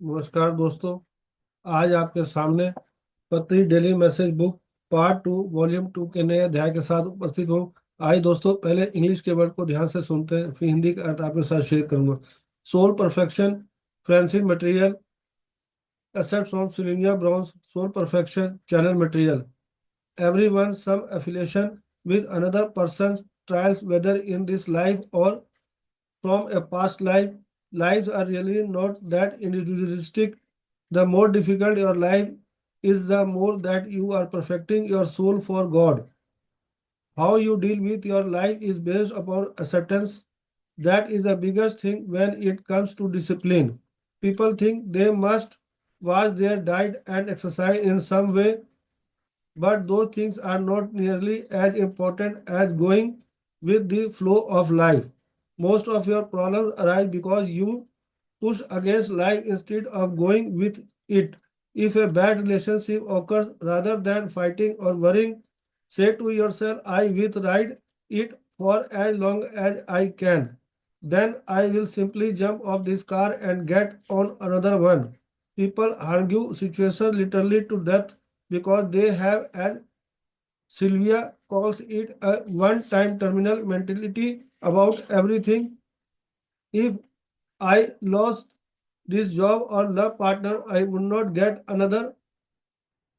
नमस्कार दोस्तों। आज आपके सामने पत्री daily message book part 2 volume 2 के नए अध्याय के साथ उपस्थित हूँ। आइए दोस्तों, पहले इंग्लिश के वर्ड को ध्यान से सुनते हैं, फिर हिंदी का अर्थ आपके साथ शेयर करूंगा। Soul perfection, Francine material, except from Sylvia Browne's, soul perfection, channel material. Everyone some affiliation with another person's trials, whether in this life or from a past life. Lives are really not that individualistic. The more difficult your life is, the more that you are perfecting your soul for God. How you deal with your life is based upon acceptance. That is the biggest thing when it comes to discipline. People think they must watch their diet and exercise in some way, but those things are not nearly as important as going with the flow of life. Most of your problems arise because you push against life instead of going with it. If a bad relationship occurs, rather than fighting or worrying, say to yourself, I will ride it for as long as I can. Then I will simply jump off this car and get on another one. People argue situations literally to death because they have an Sylvia calls it a one-time terminal mentality about everything. If I lost this job or love partner, I would not get another.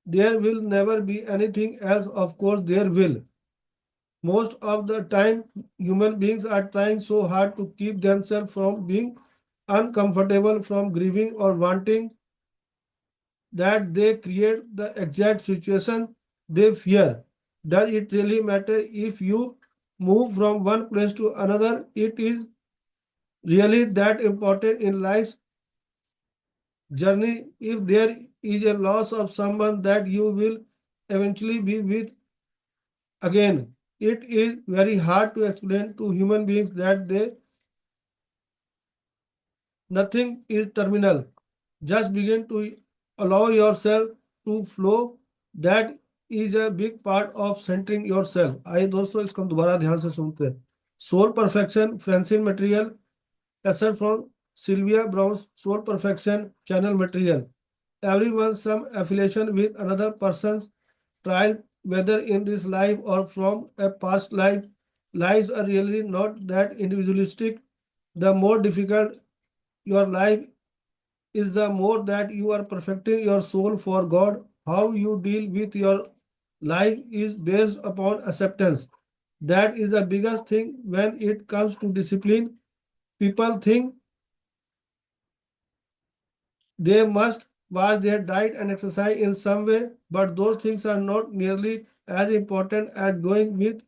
There will never be anything else. Of course, there will. Most of the time, human beings are trying so hard to keep themselves from being uncomfortable, from grieving or wanting, that they create the exact situation they fear. Does it really matter if you move from one place to another? It is really that important in life's journey. If there is a loss of someone that you will eventually be with again, it is very hard to explain to human beings that they nothing is terminal. Just begin to allow yourself to flow. That is a big part of centering yourself. आइए दोस्तों, इसको हम दोबारा ध्यान से सुनते हैं। Soul perfection, Francine material, excerpt from Sylvia Brown's Soul Perfection channel material. Everyone some affiliation with another person's trial, whether in this life or from a past life. Lives are really not that individualistic. The more difficult your life is, the more that you are perfecting your soul for God. How you deal with your life is based upon acceptance. That is the biggest thing when it comes to discipline. People think they must watch their diet and exercise in some way, but those things are not nearly as important as going with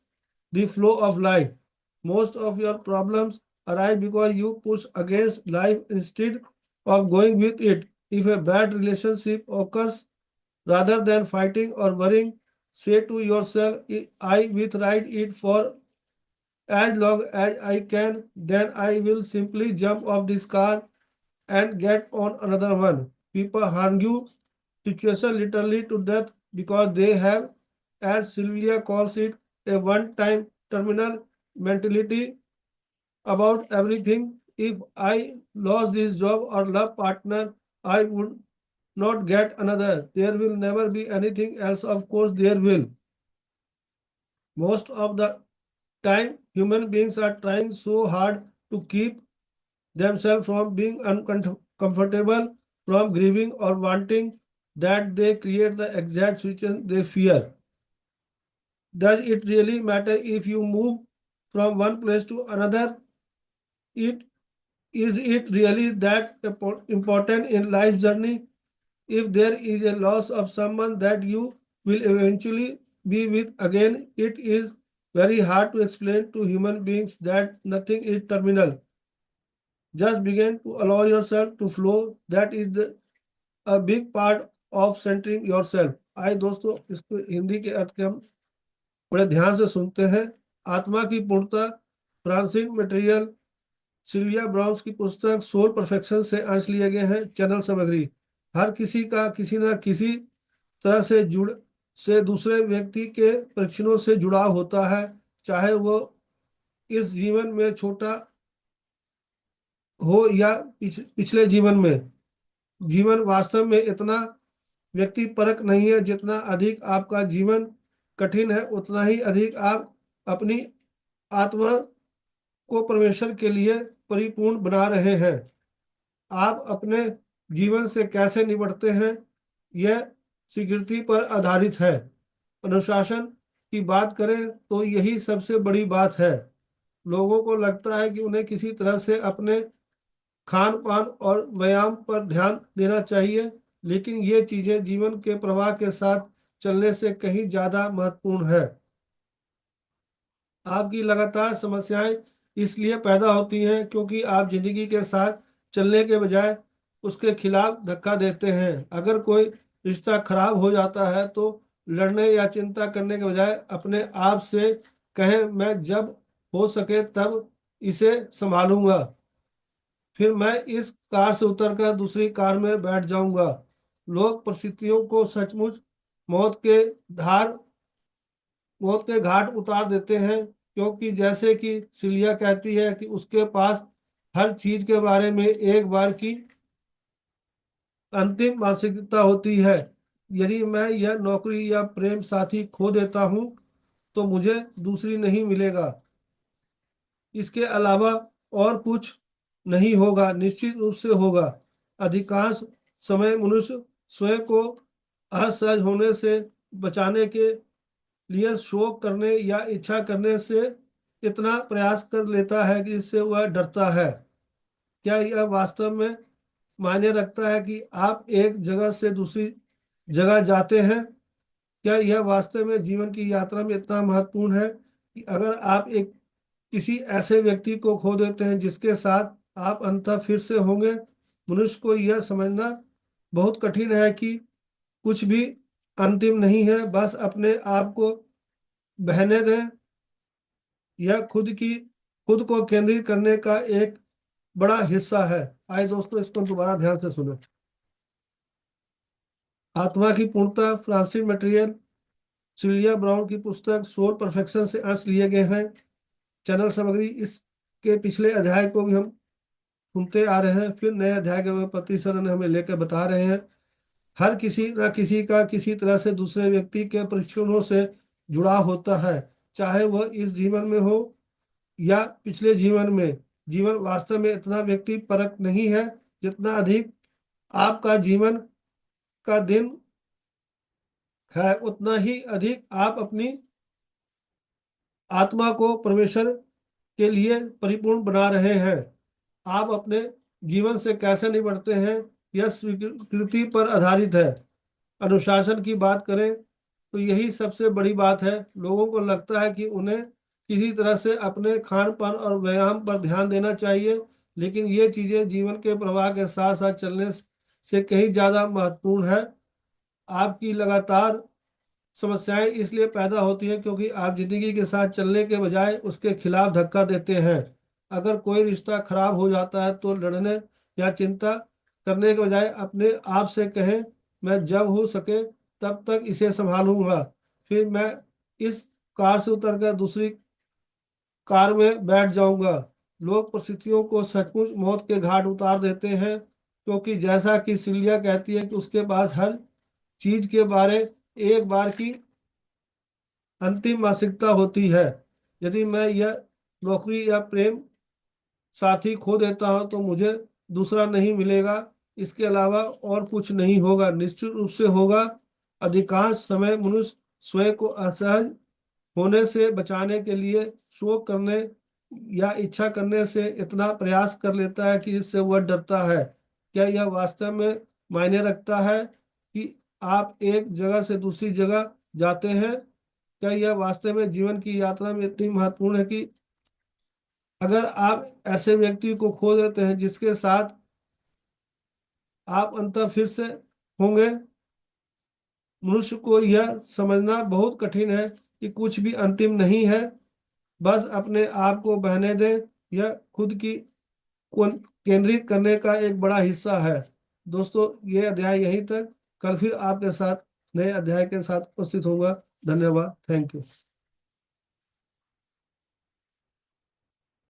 the flow of life. Most of your problems arise because you push against life instead of going with it. If a bad relationship occurs, rather than fighting or worrying, say to yourself, I will ride it for as long as I can, then I will simply jump off this car and get on another one. People argue situation literally to death because they have, as Sylvia calls it, a one-time terminal mentality about everything. If I lost this job or love partner, I would not get another. There will never be anything else. Of course, there will. Most of the time, human beings are trying so hard to keep themselves from being uncomfortable, from grieving or wanting, that they create the exact situation they fear. Does it really matter if you move from one place to another? It is it really that important in life journey? If there is a loss of someone that you will eventually be with again, it is very hard to explain to human beings that nothing is terminal. Just begin to allow yourself to flow. That is a big part of centering yourself. आइए दोस्तों, इसको हिंदी के अर्थ के हम बड़े ध्यान से सुनते हैं। आत्मा की पूर्णता, फ्रांसिन मटेरियल, सिल्विया ब्राउन्स की पुस्तक सोल परफेक्शन से अंश लिए गए हैं। चैनल सामग्री, हर किसी का किसी न किसी तरह से दूसरे व्यक्ति के परीक्षणों से जुड़ाव होता है, चाहे वो इस जीवन में छोटा हो या पिछले जीवन में। जीवन वास्तव में इतना व्यक्ति परक नहीं है। जितना अधिक आपका जीवन कठिन है, उतना ही अधिक आप अपनी आत्मा को परमेश्वर के लिए परिपूर्ण बना रहे हैं। आप अपने जीवन से कैसे निपटते हैं, यह स्वीकृति पर आधारित है। अनुशासन की बात करें तो यही सबसे बड़ी बात है। लोगों को लगता है कि उन्हें किसी तरह से अपने खान पान और व्यायाम पर ध्यान देना चाहिए, लेकिन ये चीजें जीवन के प्रवाह के साथ चलने से कहीं ज्यादा महत्वपूर्ण है। आपकी लगातार समस्याएं इसलिए पैदा होती हैं क्योंकि आप जिंदगी के साथ चलने के बजाय उसके खिलाफ धक्का देते हैं। अगर कोई रिश्ता खराब हो जाता है तो लड़ने या चिंता करने के बजाय अपने आप से कहें, मैं जब हो सके तब इसे संभालूंगा, फिर मैं इस कार से उतरकर दूसरी कार में बैठ जाऊंगा। लोग परिस्थितियों को सचमुच मौत के धार मौत के घाट उतार देते हैं, क्योंकि जैसे कि सिलिया कहती है कि उसके पास हर चीज के बारे में एक बार की अंतिम मानसिकता होती है। यदि मैं यह नौकरी या प्रेम साथी खो देता हूं तो मुझे दूसरी नहीं मिलेगा, इसके अलावा और कुछ नहीं होगा। निश्चित रूप से होगा। अधिकांश समय मनुष्य स्वयं को असहज होने से बचाने के लिए शोक करने या इच्छा करने से इतना प्रयास कर लेता है कि इससे वह डरता है। क्या यह वास्तव में मायने रखता है कि आप एक जगह से दूसरी जगह जाते हैं? क्या यह वास्तव में जीवन की यात्रा में इतना महत्वपूर्ण है कि अगर आप एक किसी ऐसे व्यक्ति को खो देते हैं जिसके साथ आप अंततः फिर से होंगे? मनुष्य को यह समझना बहुत कठिन है कि कुछ भी अंतिम नहीं है। बस अपने आप को बहने दें। यह खुद को केंद्रित करने का एक बड़ा हिस्सा है। आइए दोस्तों, इसको दोबारा ध्यान से सुनो। आत्मा की पूर्णता, फ्रांसिस मटेरियल, सिल्विया ब्राउन की पुस्तक सोल परफेक्शन से अंश लिए गए हैं। चैनल सामग्री इसके पिछले अध्याय को भी हम सुनते आ रहे हैं, फिर नए अध्याय के पति सर ने हमें लेकर बता रहे हैं। हर किसी न किसी का किसी तरह से दूसरे व्यक्ति के परीक्षणों से जुड़ाव होता है, चाहे वह इस जीवन में हो या पिछले जीवन में। जीवन वास्तव में इतना व्यक्ति परक नहीं है। जितना अधिक आपका जीवन का दिन है, उतना ही अधिक आप अपनी आत्मा को परमेश्वर के लिए परिपूर्ण बना रहे हैं। आप अपने जीवन से कैसे निपटते हैं, यह स्वीकृति पर आधारित है। अनुशासन की बात करें तो यही सबसे बड़ी बात है। लोगों को लगता है कि उन्हें किसी तरह से अपने खान पान और व्यायाम पर ध्यान देना चाहिए, लेकिन ये चीजें जीवन के प्रवाह के साथ साथ चलने से कहीं ज्यादा महत्वपूर्ण है। आपकी लगातार समस्याएं इसलिए पैदा होती हैं क्योंकि आप जिंदगी के साथ चलने के बजाय उसके खिलाफ धक्का देते हैं। अगर कोई रिश्ता खराब हो जाता है तो लड़ने या चिंता करने के बजाय अपने आप से कहें, मैं जब हो सके तब तक इसे संभालूंगा, फिर मैं इस कार से उतरकर दूसरी कार में बैठ जाऊंगा। लोग परिस्थितियों को सचमुच मौत के घाट उतार देते हैं, क्योंकि जैसा कि सिल्विया कहती है कि उसके पास हर चीज के बारे एक बार की अंतिम मानसिकता होती है। यदि मैं यह नौकरी या प्रेम साथी खो देता हूं तो मुझे दूसरा नहीं मिलेगा, इसके अलावा और कुछ नहीं होगा। निश्चित रूप से होगा। अधिकांश समय मनुष्य स्वयं को असहज होने से बचाने के लिए शोक करने या इच्छा करने से इतना प्रयास कर लेता है कि इससे वह डरता है। क्या यह वास्तव में मायने रखता है कि आप एक जगह से दूसरी जगह जाते हैं? क्या यह वास्तव में जीवन की यात्रा में इतनी महत्वपूर्ण है कि अगर आप ऐसे व्यक्ति को खो देते हैं जिसके साथ आप अंत फिर से होंगे? मनुष्य को यह समझना बहुत कठिन है कि कुछ भी अंतिम नहीं है। बस अपने आप को बहने दें। यह खुद की केंद्रित करने का एक बड़ा हिस्सा है। दोस्तों, ये अध्याय यहीं तक। कल फिर आपके साथ नए अध्याय के साथ उपस्थित होगा। धन्यवाद। Thank you.